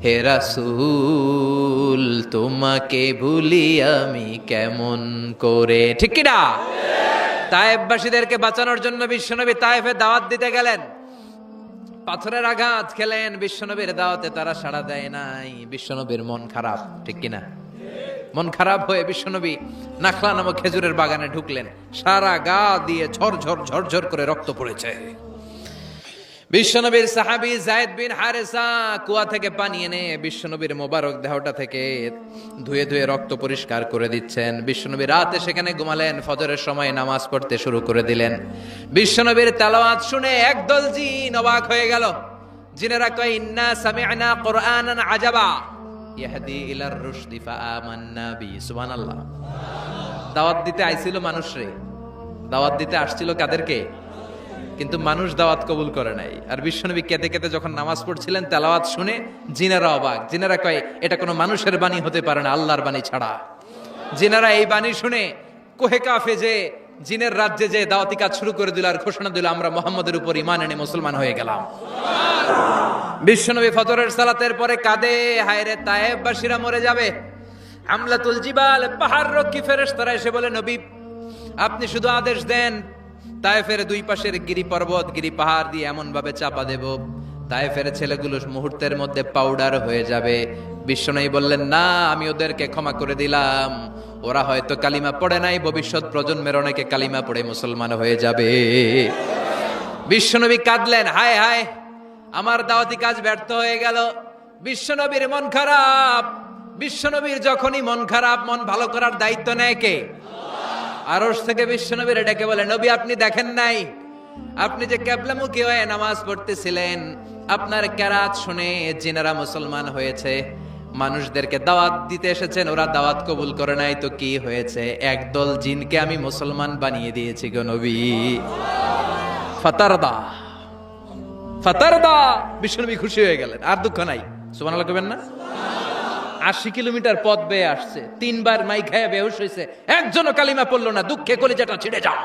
Speaker 2: হে রাসূল তোমাকে ভুলি আমি কেমন করে, ঠিক কি না? তায়েফবাসীদেরকে বাঁচানোর জন্য বিশ্বনবী তায়েফে দাওয়াত দিতে গেলেন। পাথরের আঘাত খেলেন, বিশ্বনবীর দাওয়াতে তারা সাড়া দেয় নাই। বিশ্বনবীর মন খারাপ, ঠিক কিনা? মন খারাপ হয়ে বিশ্বনবী নাখলা নামক খেজুরের বাগানে ঢুকলেন। সারা গা দিয়ে ঝরঝর ঝরঝর করে রক্ত পড়েছে। বিশ্বনবীর সাহাবী যায়েদ বিন হারেসা কুয়া থেকে পানি এনে বিশ্বনবীর মোবারক দেহটা থেকে ধুয়ে ধুয়ে রক্ত পরিষ্কার করে দিচ্ছেন। বিশ্বনবী রাতে সেখানে ঘুমালেন, ফজরের সময় নামাজ পড়তে শুরু করে দিলেন। বিশ্বনবীর তেলাওয়াত শুনে একদল জিন অবাক হয়ে গেল। জিনেরা কয়, ইন্না সামি'না কুরআনান আজাবা ইয়াহদি ইলার রুশদি ফাআমান্না বি। সুবহানাল্লাহ। দাওয়াত দিতে আইছিল মানুষরে, দাওয়াত দিতে আসছিল কাদেরকে? কিন্তু মানুষ দাওয়াত কবুল করে নাই। আর বিশ্বনবী কেঁদে কেঁদে যখন নামাজ পড়ছিলেন, তেলাওয়াত শুনে জিনেরা অবাক। জিনেরা কয়, এটা কোনো মানুষের বাণী হতে পারে না, আল্লাহর বাণী ছাড়া। জিনেরা এই বাণী শুনে কোহে কাফে যে জিনের রাজ্যে যে দাওয়াতি কাজ শুরু করে দিল আর ঘোষণা দিল, আমরা মুহাম্মদের উপর ঈমান এনে মুসলমান হয়ে গেলাম। বিশ্বনবী ফজরের সালাতের পরে কাঁদে, হায়রে তায়েফবাসীরা মরে যাবে। হামলাতুল জিবাল, পাহাড় রক্ষী ফেরেশতারা এসে বলে, নবী আপনি শুধু আদেশ দেন, তায়েফের দুই পাশের গিরি পর্বত, গিরি পাহাড় দিয়ে এমন ভাবে চাপা দেব, তায়েফের ছেলেগুলো মুহূর্তের মধ্যে পাউডার হয়ে যাবে। বিশ্বনবী বললেন, না, আমি ওদেরকে ক্ষমা করে দিলাম। ওরা হয়তো কালিমা পড়ে নাই, ভবিষ্যৎ প্রজন্মের অনেকে কালিমা পড়ে মুসলমান হয়ে যাবে। বিশ্বনবী কাঁদলেন, হায় হায়, আমার দাওয়াতি কাজ ব্যর্থ হয়ে গেল। বিশ্বনবীর মন খারাপ। বিশ্বনবীর যখনই মন খারাপ, মন ভালো করার দায়িত্ব নেয় কে? আরশ থেকে বিশ্বনবীর ডেকে বলে, নবী আপনি দেখেন নাই, আপনি যে কিবলামুখী হয়ে নামাজ পড়তেছিলেন, আপনার কেরাত শুনে জিনেরা মুসলমান হয়েছে। মানুষদেরকে দাওয়াত দিতে এসেছেন, ওরা দাওয়াত কবুল করে নাই, তো কি হয়েছে? একদল জিনকে আমি মুসলমান বানিয়ে দিয়েছি গো নবী। ফাতারদা ফাতারদা। বিশ্বনবী খুশি হয়ে গেলেন, আর দুঃখ নাই। সুবহানাল্লাহ কইবেন না? 80 কিলোমিটার পথ বেয়ে আসছে, 3বার মাই খায়া বেহুশ হয়েছে, একজনও কালিমা পড়লো না, দুঃখে কলিজাটা ছিঁড়ে যায়।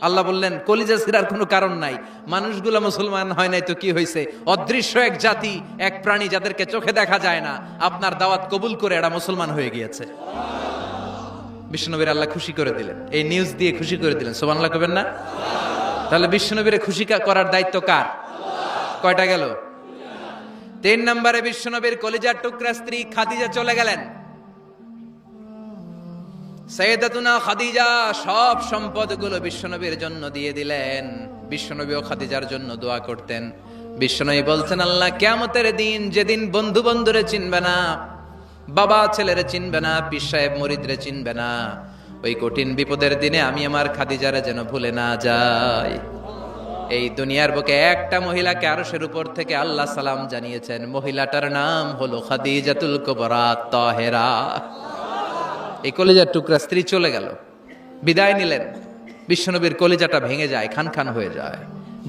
Speaker 2: আল্লাহ বললেন কলিজা ছিঁড়ার কোনো কারণ নাই, মানুষগুলো মুসলমান হয় নাই তো কি হয়েছে, অদৃশ্য এক জাতি, এক প্রাণী যাদেরকে চোখে দেখা যায় না, আপনার দাওয়াত কবুল করে এরা মুসলমান হয়ে গিয়েছে। বিশ্বনবীর আল্লাহ খুশি করে দিলেন, এই নিউজ দিয়ে খুশি করে দিলেন। সুবহানাল্লাহ কবেন না? তাহলে বিশ্বনবীরে খুশি করার দায়িত্ব কার? কয়টা গেল? 3 নম্বরে বিশ্বনবীর কলিজার টুকরা স্ত্রী খাদিজা চলে গেলেন। সাইয়েদাতুনা খাদিজা সব সম্পদগুলো বিশ্বনবীর জন্য দিয়ে দিলেন। বিশ্বনবীও খাদিজার জন্য দোয়া করতেন। বিশ্বনবী বলছেন, আল্লাহ কিয়ামতের দিন, যেদিন বন্ধু বন্ধুরে চিনবে না, বাবা ছেলেরে চিনবে না, পীর সাহেব মুরিদরে চিনবে না, ওই কঠিন বিপদের দিনে আমি আমার খাদিজারে যেন ভুলে না যাই। এই দুনিয়ার বুকে একটা মহিলাকে আরশের উপর থেকে আল্লাহ সালাম জানিয়েছেন, মহিলাটার নাম হলো খাদিজাতুল কুবরা তাহেরা। এই কলিজার টুকরা স্ত্রী চলে গেল, বিদায় নিলেন। বিশ্বনবীর কলিজাটা ভেঙে যায়, খান খান হয়ে যায়।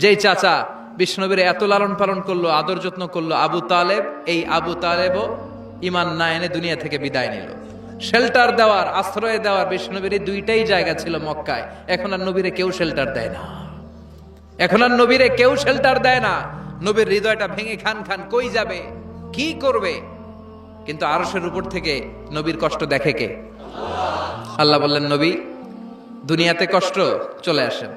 Speaker 2: যেই চাচা বিশ্বনবীর এত লালন পালন করলো, আদর যত্ন করলো, আবু তালেব, এই আবু তালেবও ঈমান না এনে দুনিয়া থেকে বিদায় নিল। শেল্টার দেওয়ার, আশ্রয় দেওয়ার বিশ্বনবীর এই দুইটাই জায়গা ছিল মক্কায়। এখন আর নবীরে কেউ শেল্টার দেয় না, এখন আর নবীরে কেউ শেল্টার দেয় না। নবীর হৃদয়টা ভেঙে খান খান, কই যাবে, কি করবে? কিন্তু আরশের উপর থেকে নবীর কষ্ট দেখে কে? আল্লাহ বললেন, নবী দুনিয়াতে কষ্ট, চলে আসেন,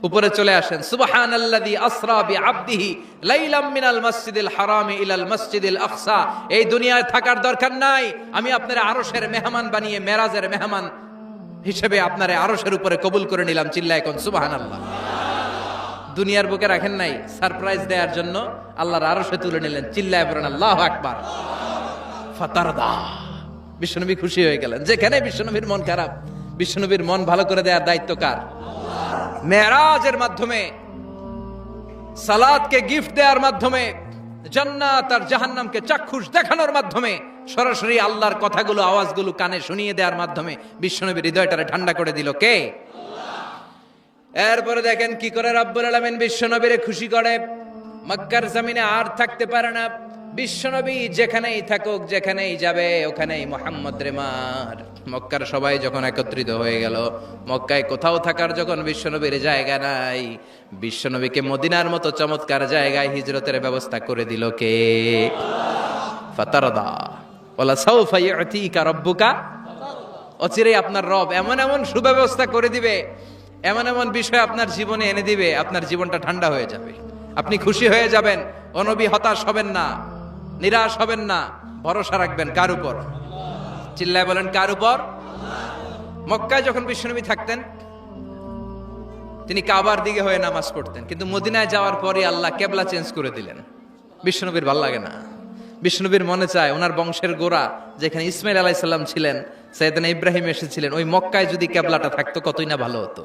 Speaker 2: উপরে চলে আসেন। সুবহানাল্লাযী আসরা বিআবদিহি লাইলাম মিনাল মাসজিদিল হারামি ইলাল মাসজিদিল আকসা। এই দুনিয়ায় থাকার দরকার নাই, আমি আপনারে আরশের মেহমান বানিয়ে মেরাজের মেহমান হিসেবে আপনারে আরশের উপরে কবুল করে নিলাম। চিল্লায় কোন সুবহানাল্লাহ। দুনিয়ার বুকে রাখেন নাই, সারপ্রাইজ দেওয়ার জন্য আল্লাহর আরশে তুলে নিলেন। চিল্লায় বলেন আল্লাহু আকবার। ফাতারদা, বিশ্বনবী খুশি হয়ে গেলেন। যেখানে বিশ্বনবীর মন খারাপ, বিশ্বনবীর মন ভালো করে দেওয়ার দায়িত্ব কার? মেরাজের মাধ্যমে, সালাতকে গিফট দেওয়ার মাধ্যমে, জান্নাত আর জাহান্নামকে চাক্ষুষ দেখানোর মাধ্যমে, সরাসরি আল্লাহর কথাগুলো, আওয়াজগুলো কানে শুনিয়ে দেওয়ার মাধ্যমে বিশ্বনবীর হৃদয়টারে ঠান্ডা করে দিল কে? এরপরে দেখেন কি করে রব্বুল আলামিন বিশ্বনবীরে খুশি করে। মক্কার জমিনে আর থাকতে পারে না বিশ্বনবী, যেখানেই থাকুক, যেখানেই যাবে, ওখানেই মুহাম্মদ রে মার। মক্কার সবাই যখন একত্রিত হয়ে গেল, মক্কায় কোথাও থাকার যখন বিশ্বনবীর জায়গা নাই, বিশ্বনবীকে মদিনার মতো চমৎকার জায়গায় হিজরতের ব্যবস্থা করে দিল কে? ফাতারদা ওয়ালা সাউফা ইউতিকা রাব্বুকা। অচিরেই আপনার রব এমন এমন সুব্যবস্থা করে দিবে, এমন এমন বিষয় আপনার জীবনে এনে দিবে, আপনার জীবনটা ঠান্ডা হয়ে যাবে, আপনি খুশি হয়ে যাবেন। ও নবী, হতাশ হবেন না, নিরাশ হবেন না, ভরসা রাখবেন কার উপর? চিল্লায় বলেন কার উপর? মক্কায় যখন বিশ্বনবী থাকতেন, তিনি কাবার দিকে হয়ে নামাজ পড়তেন, কিন্তু মদিনায় যাওয়ার পরে আল্লাহ কেবলা চেঞ্জ করে দিলেন। বিশ্বনবীর ভাল লাগে না, বিশ্বনবীর মনে চায় ওনার বংশের গোড়া যেখানে ইসমাইল আলাইহিস সালাম ছিলেন, সাইয়েদনা ইব্রাহিম এসেছিলেন, ওই মক্কায় যদি কেবলাটা থাকতো কতই না ভালো হতো।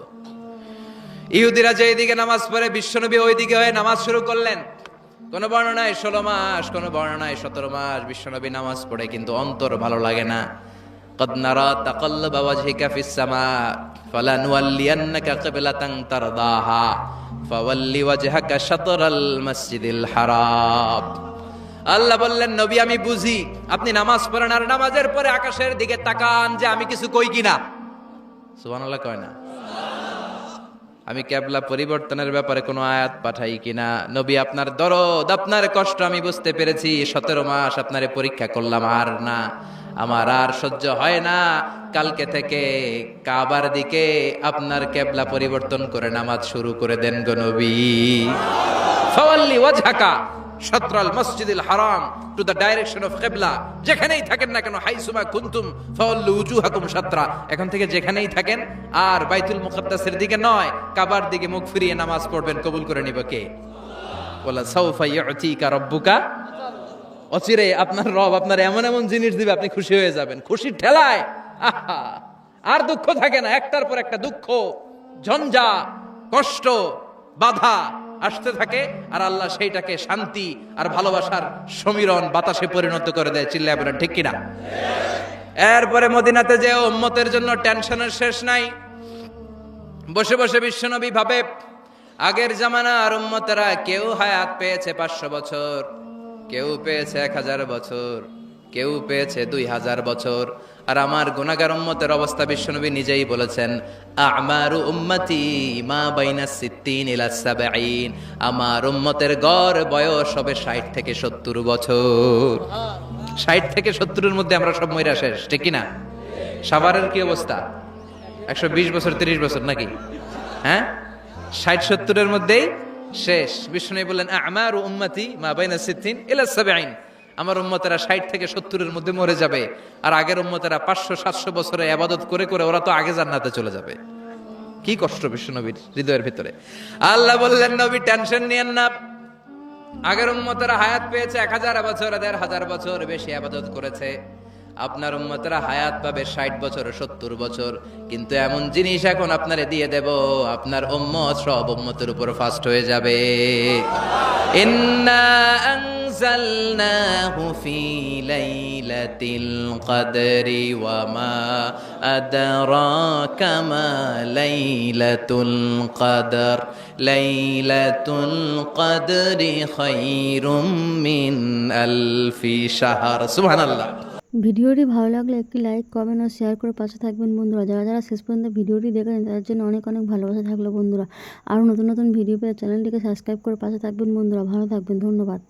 Speaker 2: ইহুদিরা যে এদিকে নামাজ পড়ে, বিশ্বনবী ওই দিকে হয়ে নামাজ শুরু করলেন। কোন বর্ণনায় 16 মাস, কোন বর্ণনায় 17 মাস বিশ্বনবী নামাজ পড়ে, কিন্তু অন্তর ভালো লাগে না। قد نرى تقلب وجهك في السماء فلنولينك قبلة ترضاها فول وجهك شطر المسجد الحرام। আল্লাহ বললেন, নবী আমি বুঝি আপনি নামাজ পড়েন, আর নামাজের পরে আকাশের দিকে তাকান যে আমি কিছু কই কিনা। সুবহানাল্লাহ কয় না? আমি কেবলা পরিবর্তনের ব্যাপারে কোনো আয়াত পাঠাই কিনা? নবী আপনার দরদ, আপনার কষ্ট আমি বুঝতে পেরেছি। 17 মাস আপনারে পরীক্ষা করলাম, আর না, আমার আর সহ্য হয় না। কালকে থেকে কাবার দিকে আপনার কেবলা পরিবর্তন করে নামাজ শুরু করে দেন গো নবী। ফাওয়াল্লি ওয়াজহাকা শাতরাল মসজিদিল হারাম, টু দ্য ডাইরেকশন অফ কিবলা। যেখানেই থাকেন না কেন, হাইসুমা কুনতুম ফাওয়াল্লু উজুহাকুম শাতরা, এখন থেকে যেখানেই থাকেন আর বাইতুল মুকাদ্দাসের দিকে নয়, কাবার দিকে মুখ ফিরিয়ে নামাজ পড়বেন। কবুল করে নিব কে? ওয়ালা সাউফা ইউতিকা রাব্বুকা। অচিরে আপনার রব আপনার এমন এমন জিনিস দিবে, আপনি খুশি হয়ে যাবেন। খুশির ঠেলায় আহা, আর দুঃখ থাকে না, একটার পর একটা দুঃখ, ঝঞ্ঝা, কষ্ট, বাধা আসতে থাকে, আর আল্লাহ সেইটাকে শান্তি আর ভালোবাসার সমীরণ বাতাসে পরিণত করে দেয়। চিল্লায় বলেন ঠিক কিনা? এরপরে মদিনাতে যে উম্মতের জন্য টেনশনের শেষ নাই। বসে বসে বিশ্বনবী ভাবে, আগের জামানার উম্মতেরা কেউ হায়াত পেয়েছে 500 বছর, কেউ পেয়েছে 1000 বছর, কেউ পেয়েছে 2000 বছর। আর আমার গুনাহগার উম্মতের অবস্থা বিশ্বনবী নিজেই বলেছেন, আমারু উম্মতি মা বাইনা 60 ইলা 70। আমার উম্মতের গড় বয়স হবে 60 থেকে 70 বছর। 60 থেকে 70 মধ্যে আমরা সব মইরা শেষ, ঠিক কি না? সাভারের কি অবস্থা? 120 বছর 30 বছর নাকি? হ্যাঁ, 60-70 মধ্যেই শেষ। বিষ্ণু বললেন আমারু উম্মতি মা বাইনা 60 ইলা 70। আমার উম্মতেরা 60 থেকে 70 মধ্যে মরে যাবে। আর আগের উম্মতেরা 500-700 বছরে ইবাদত করে করে ওরা তো আগে জান্নাতে চলে যাবে। কি কষ্ট বিষ্ণু নবীর হৃদয়ের ভিতরে। আল্লাহ বললেন, নবী টেনশন নিয়েন না। আগের উম্মতেরা হায়াত পেয়েছে 1000 বছর, 1500 বছর বেশি ইবাদত করেছে। আপনার উম্মতেরা হায়াত পাবে 60 বছর, 70 বছর। কিন্তু এমন জিনিস এখন আপনারে দিয়ে দেব, আপনার উম্মত সব উম্মতের উপর ফাস্ট হয়ে যাবে। ইন্না আনজালনাহু ফি লাইলাতিল কদরি ওয়া মা আদরাকা মা লাইলাতুল কদর। লাইলাতুল কদরি খায়রুম মিন আলফি শাহর। সুবহানাল্লাহ।
Speaker 1: ভিডিওটি ভালো লাগলে একটি লাইক, কমেন্ট ও শেয়ার করে পাশে থাকবেন বন্ধুরা। যারা যারা শেষ পর্যন্ত ভিডিওটি দেখেন তাদের জন্য অনেক অনেক ভালোবাসা থাকলো বন্ধুরা। আরও নতুন নতুন ভিডিও পেয়ে চ্যানেলটিকে সাবস্ক্রাইব করে পাশে থাকবেন বন্ধুরা। ভালো থাকবেন, ধন্যবাদ।